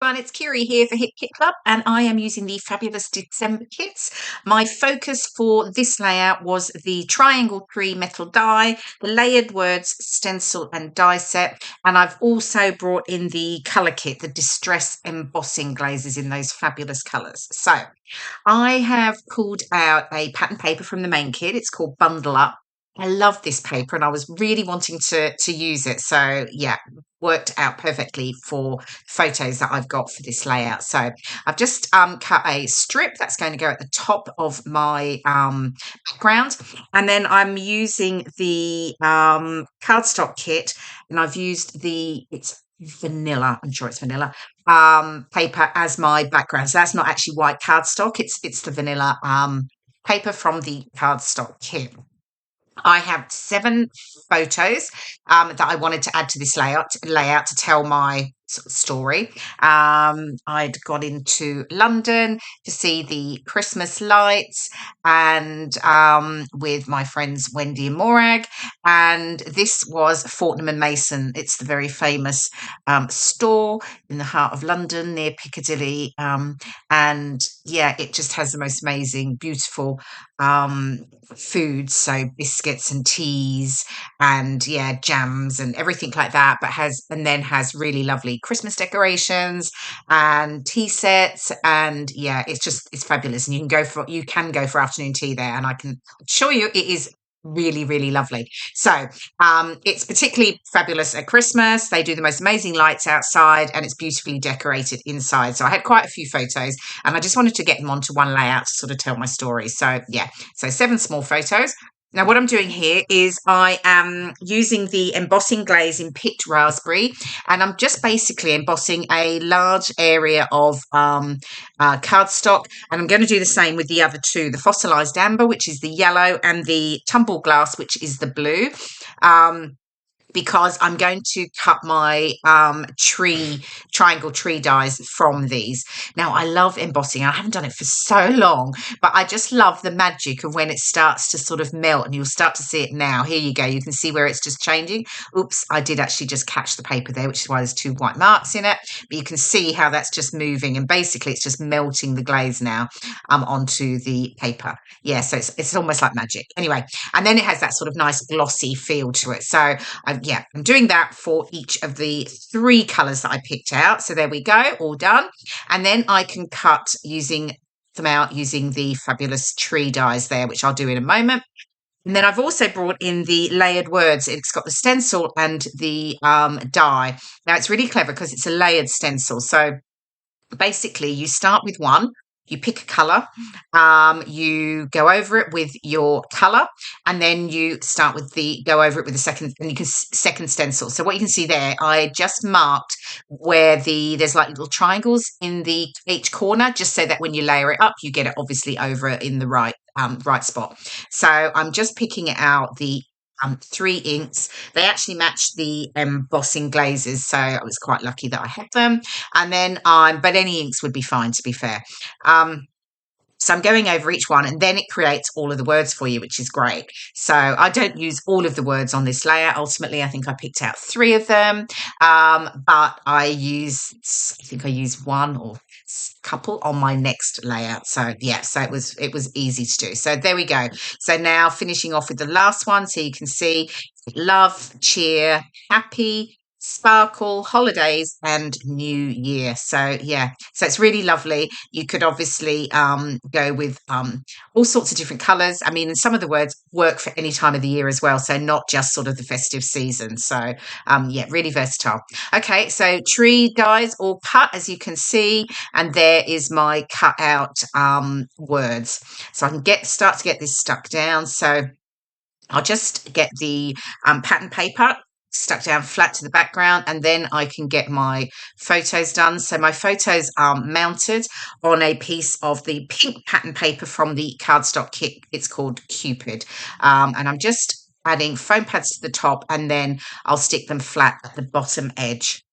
Everyone, it's KIREI here for Hit Kit Club, and I am using the fabulous December kits. My focus for this layout was the triangle tree metal die, the layered words stencil and die set, and I've also brought in the colour kit, the Distress Embossing Glazes in those fabulous colours. So I have pulled out a pattern paper from the main kit. It's called Bundle Up. I love this paper and I was really wanting to use it. So yeah, worked out perfectly for photos that I've got for this layout. So I've just cut a strip that's going to go at the top of my background. And then I'm using the cardstock kit, and I've used it's vanilla, I'm sure it's vanilla, paper as my background. So that's not actually white cardstock, it's the vanilla paper from the cardstock kit. I have 7 photos that I wanted to add to this layout to tell my sort of story. I'd gone into London to see the Christmas lights, and with my friends Wendy and Morag, and this was Fortnum and Mason. It's the very famous store in the heart of London near Piccadilly, and yeah, it just has the most amazing, beautiful foods, so biscuits and teas and yeah, jams and everything like that, but has really lovely Christmas decorations and tea sets, and yeah, it's fabulous. And you can go for afternoon tea there, and I can assure you it is really lovely. So it's particularly fabulous at Christmas. They do the most amazing lights outside, and it's beautifully decorated inside. So I had quite a few photos, and I just wanted to get them onto one layout to sort of tell my story. So yeah, so 7 small photos. Now, what I'm doing here is I am using the embossing glaze in picked raspberry, and I'm just basically embossing a large area of cardstock, and I'm going to do the same with the other 2, the fossilized amber, which is the yellow, and the tumble glass, which is the blue. Because I'm going to cut my triangle tree dies from these. Now, I love embossing. I haven't done it for so long, but I just love the magic of when it starts to sort of melt, and you'll start to see it now. Here you go. You can see where it's just changing. Oops, I did actually just catch the paper there, which is why there's 2 white marks in it. But you can see how that's just moving, and basically it's just melting the glaze now onto the paper. Yeah, so it's almost like magic. Anyway, and then it has that sort of nice glossy feel to it. So yeah, I'm doing that for each of the 3 colours that I picked out. So there we go, all done. And then I can cut using the fabulous tree dies there, which I'll do in a moment. And then I've also brought in the layered words. It's got the stencil and the die. Now, it's really clever because it's a layered stencil. So basically, you start with one. You pick a colour, you go over it with your colour, and then you go over it with the second stencil. So what you can see there, I just marked where there's like little triangles in each corner, just so that when you layer it up, you get it obviously over in the right spot. So I'm just picking out the 3 inks. They actually match the embossing glazes, so I was quite lucky that I had them. And then but any inks would be fine, to be fair. So I'm going over each one, and then it creates all of the words for you, which is great. So I don't use all of the words on this layout. Ultimately, I think I picked out 3 of them, but I think I use 1 or couple on my next layout. So yeah, so it was easy to do. So there we go. So now finishing off with the last one, so you can see love, cheer, happy, sparkle, holidays, and new year. So yeah, so it's really lovely. You could obviously go with all sorts of different colors. I mean, and some of the words work for any time of the year as well, so not just sort of the festive season. So yeah, really versatile. Okay, so tree dies all cut, as you can see, and there is my cut out words. So I can start to get this stuck down. So I'll just get the pattern paper stuck down flat to the background, and then I can get my photos done. So my photos are mounted on a piece of the pink pattern paper from the cardstock kit. It's called Cupid, and I'm just adding foam pads to the top, and then I'll stick them flat at the bottom edge.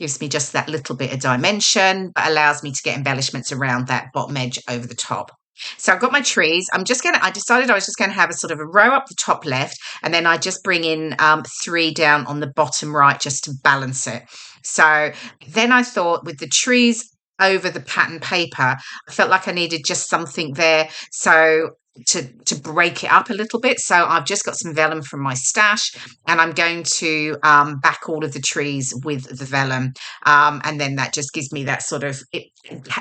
Gives me just that little bit of dimension, but allows me to get embellishments around that bottom edge over the top. So I've got my trees. I decided I was just going to have a sort of a row up the top left, and then I just bring in 3 down on the bottom right just to balance it. So then I thought with the trees over the pattern paper, I felt like I needed just something there. So to break it up a little bit. So I've just got some vellum from my stash, and I'm going to back all of the trees with the vellum. And then that just gives me that sort of, it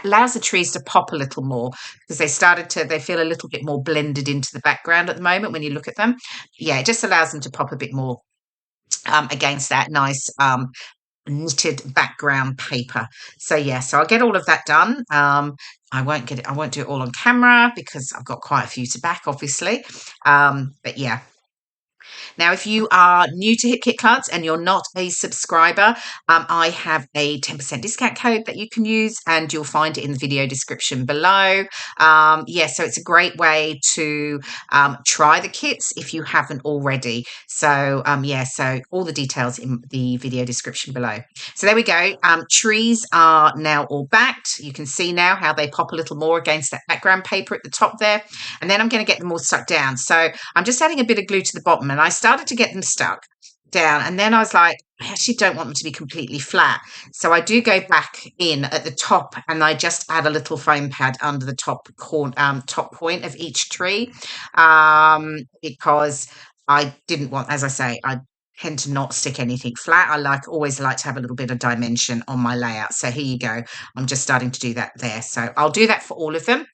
allows the trees to pop a little more because they feel a little bit more blended into the background at the moment when you look at them. Yeah, it just allows them to pop a bit more against that nice knitted background paper. So yeah, so I'll get all of that done. I won't do it all on camera because I've got quite a few to back, obviously. But yeah, now, if you are new to Hip Kit Clubs and you're not a subscriber, I have a 10% discount code that you can use, and you'll find it in the video description below. Yeah, so it's a great way to try the kits if you haven't already. So yeah, so all the details in the video description below. So there we go. Trees are now all backed. You can see now how they pop a little more against that background paper at the top there. And then I'm going to get them all stuck down. So I'm just adding a bit of glue to the bottom, and I started to get them stuck down, and then I was like, I actually don't want them to be completely flat. So I do go back in at the top, and I just add a little foam pad under the top point of each tree, because I didn't want, as I say, I tend to not stick anything flat. I always like to have a little bit of dimension on my layout. So here you go. I'm just starting to do that there. So I'll do that for all of them.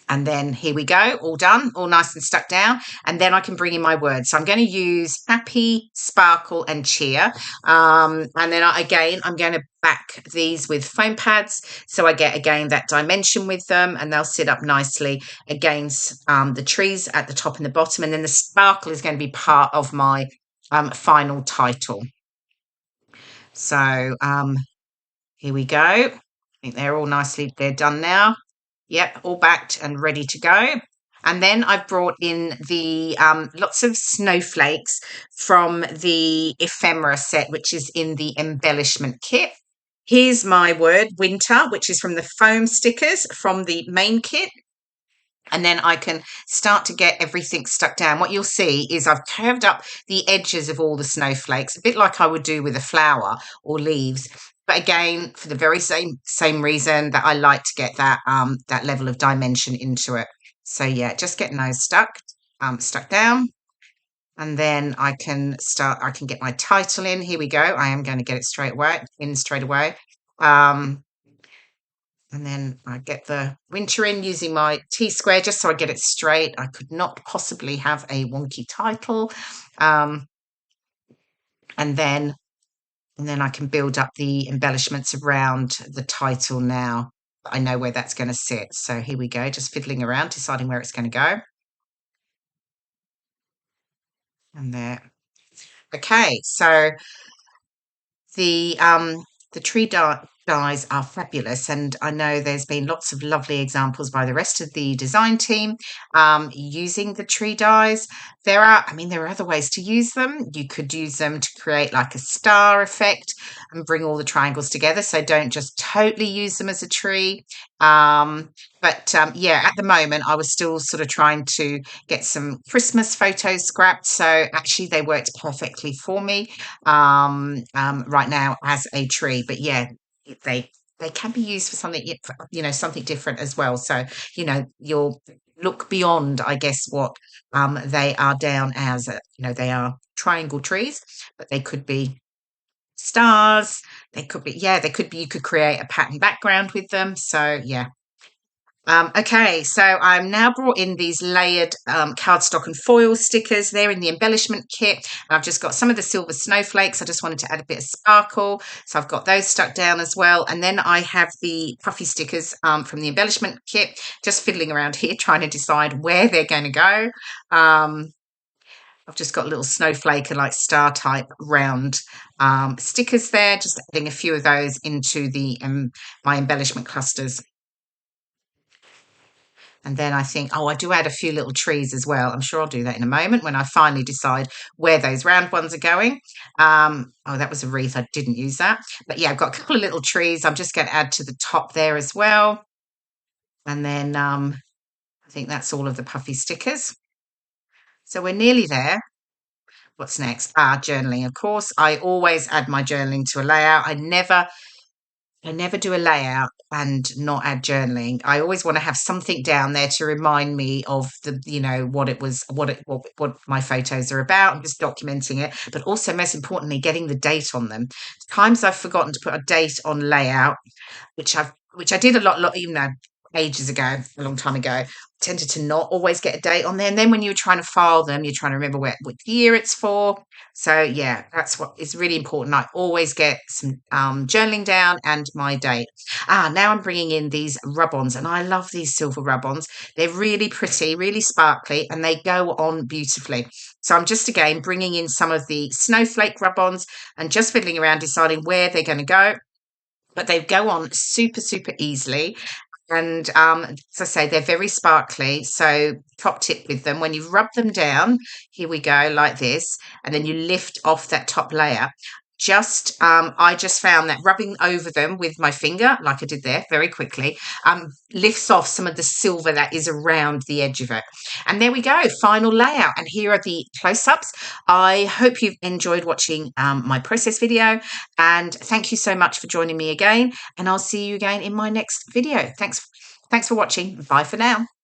And then here we go, all done, all nice and stuck down. And then I can bring in my words. So I'm going to use happy, sparkle, and cheer. And then I'm going to back these with foam pads. So I get, again, that dimension with them, and they'll sit up nicely against the trees at the top and the bottom. And then the sparkle is going to be part of my final title. So here we go. I think they're done now. Yep, all backed and ready to go. And then I've brought in the lots of snowflakes from the ephemera set, which is in the embellishment kit. Here's my word, winter, which is from the foam stickers from the main kit. And then I can start to get everything stuck down. What you'll see is I've curved up the edges of all the snowflakes, a bit like I would do with a flower or leaves. But again, for the very same reason that I like to get that that level of dimension into it. So yeah, just getting those stuck down. And then I can get my title in. Here we go. I am going to get it straight away. And then I get the winter in using my T-square just so I get it straight. I could not possibly have a wonky title. And then I can build up the embellishments around the title now. I know where that's going to sit. So here we go, just fiddling around, deciding where it's going to go. And there. Okay, so the tree dies are fabulous, and I know there's been lots of lovely examples by the rest of the design team using the tree dies. There are other ways to use them. You could use them to create like a star effect and bring all the triangles together, so don't just totally use them as a tree. But yeah, at the moment I was still sort of trying to get some Christmas photos scrapped, so actually they worked perfectly for me right now as a tree. But yeah, they can be used for something, something different as well. So you'll look beyond, I guess, what they are down as. They are triangle trees, but they could be stars. They could be you could create a pattern background with them. So yeah. Okay, so I'm now brought in these layered cardstock and foil stickers. They're in the embellishment kit. And I've just got some of the silver snowflakes. I just wanted to add a bit of sparkle. So I've got those stuck down as well. And then I have the puffy stickers from the embellishment kit, just fiddling around here, trying to decide where they're going to go. I've just got little snowflake and like star type round stickers there, just adding a few of those into the my embellishment clusters. And then I think, I do add a few little trees as well. I'm sure I'll do that in a moment when I finally decide where those round ones are going. That was a wreath. I didn't use that. But yeah, I've got a couple of little trees. I'm just going to add to the top there as well. And then I think that's all of the puffy stickers. So we're nearly there. What's next? Journaling, of course. I always add my journaling to a layout. I never do a layout and not add journaling. I always want to have something down there to remind me of the, what it was, what my photos are about. I'm just documenting it, but also most importantly, getting the date on them. Times I've forgotten to put a date on layout, which I did a lot, ages ago, a long time ago. Tended to not always get a date on there, and then when you're trying to file them, you're trying to remember what year it's for. So yeah, that's what is really important. I always get some journaling down and my date. Now I'm bringing in these rub-ons, and I love these silver rub-ons. They're really pretty, really sparkly, and they go on beautifully. So I'm just again bringing in some of the snowflake rub-ons and just fiddling around deciding where they're going to go, but they go on super, super easily. And as I say, they're very sparkly. So top tip with them, when you rub them down, here we go, like this, and then you lift off that top layer. I just found that rubbing over them with my finger, like I did there, very quickly, lifts off some of the silver that is around the edge of it. And there we go, final layout. And here are the close-ups. I hope you've enjoyed watching my process video, and thank you so much for joining me again. And I'll see you again in my next video. Thanks for watching. Bye for now.